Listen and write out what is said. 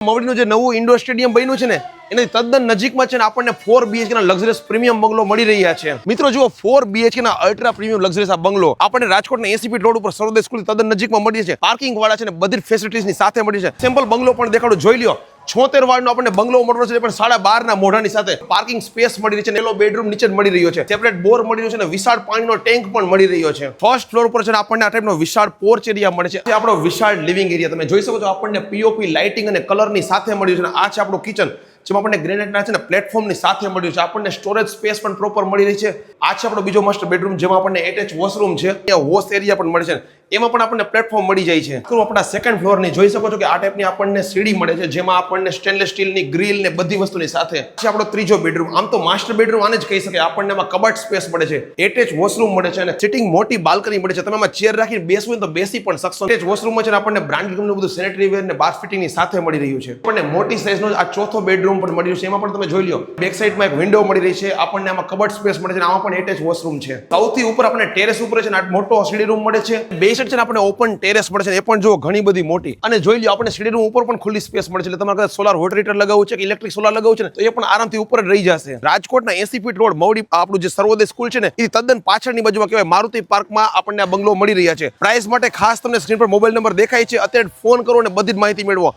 મવડીનું જે નવું indoor stadium બન્યું છે ને એની તદ્દન નજીકમાં છે ને આપણને 4 BHK ના લક્ઝરિયસ પ્રીમિયમ બંગલો મળી રહ્યા છે. મિત્રો જુઓ 4 BHK ના અલ્ટ્રા પ્રીમિયમ લક્ઝરિયસ આ બંગલો આપણને રાજકોટના 80 ફીટ રોડ ઉપર સર્વોદય સ્કૂલ તદ્દન નજીકમાં મળી છે. પાર્કિંગ વાળા છે ને બધી ફેસિલિટીઝની સાથે મળી છે. સિમ્પલ બંગલો પણ દેખાડો જોઈ લ્યો. 76 વાળનો આપણને બંગલો મળવાનો છે પણ 12.5 ના મોઢાની સાથે પાર્કિંગ સ્પેસ મળી રહી છે. નેલો બેડરૂમ નીચે જ મળી રહ્યો છે. સેપરેટ બોર મળી રહ્યો છે અને વિશાળ પાણીનો ટેન્ક પણ મળી રહ્યો છે. ફર્સ્ટ ફ્લોર પર છે ને આપણને આ ટાઈપનો વિશાળ પોર્ચ એરિયા મળે છે. આપણો વિશાળ લિવિંગ એરિયા તમે જોઈ શકો છો. આપણને પીઓપી લાઇટિંગ અને કલરની સાથે મળ્યું છે અને આ છે આપણું કિચન જેમાં આપણને ગ્રેનાઇટના છે ને પ્લેટફોર્મની સાથે મળ્યું છે. આપણને સ્ટોરેજ સ્પેસ પણ પ્રોપર મળી રહી છે. આ છે આપણો બીજો માસ્ટર બેડરૂમ જેમાં આપણને એટેચ વોશરૂમ છે. ત્યાં વોશ એરિયા પણ મળે છે. એમાં પણ આપણને પ્લેટફોર્મ મળી જાય છે. આપણા સેકન્ડ ફ્લોરની જોઈ શકો છો કે આ ટાઈપની આપણને સીડી મળે છે જેમાં આપણને સ્ટેનલેસ સ્ટીલની ગ્રીલ ને બધી વસ્તુની સાથે છે. આપણો ત્રીજો બેડરૂમ આમ તો માસ્ટર બેડરૂમ આને જ કહી શકાય. આપણને એમાં કબાટ સ્પેસ મળે છે, એટેચ વોશરૂમ મળે છે અને સિટિંગ મોટી બાલ્કની મળે છે. તમે એમાં ચેર રાખીને બેસવું હોય તો બેસી પણ શકશો. એટેચ વોશરૂમમાં છે ને આપણને બ્રાન્ડેડ કંપનીનું બધું સેનેટરી વેર ને બાથ ફિટિંગની સાથે મળી રહ્યું છે. આપણને મોટી સાઇઝનો આ ચોથો બેડરૂમ પણ મળ્યું છે. એમાં પણ તમે જોઈ લો બેક સાઈડમાં એક વિન્ડો મળી રહી છે. આપણને આમાં કબાટ સ્પેસ મળે છે. આમાં પણ એટેચ વોશરૂમ છે. સૌથી ઉપર આપણને ટેરેસ ઉપર છે ને આ મોટો સીડી રૂમ મળે છે. બે સાઈડ છે ને આપણને ઓપન ટેરેસ મળે છે. એ પણ જો ઘણી બધી મોટી અને જોઈ લો આપણે સીડી રૂમ ઉપર પણ ખુલ્લી સ્પેસ મળે છે. એટલે તમારે સોલાર વોટર હીટર લગાવવું છે કે ઇલેક્ટ્રિક સોલાર લગાવવું છે ને તો એ પણ આરામથી ઉપર જ રહી જશે. રાજકોટના 80 ફીટ રોડ મવડી આપણું જે સર્વોદય સ્કૂલ છે ને એ તદ્દન પાછળની બાજુમાં કહેવાય મારુતિ પાર્કમાં આપણને આ બંગલો મળી રહ્યા છે. પ્રાઇસ માટે ખાસ તમને સ્ક્રીન પર મોબાઈલ નંબર દેખાય છે. અત્યારે ફોન કરો અને બધી જ માહિતી મેળવો.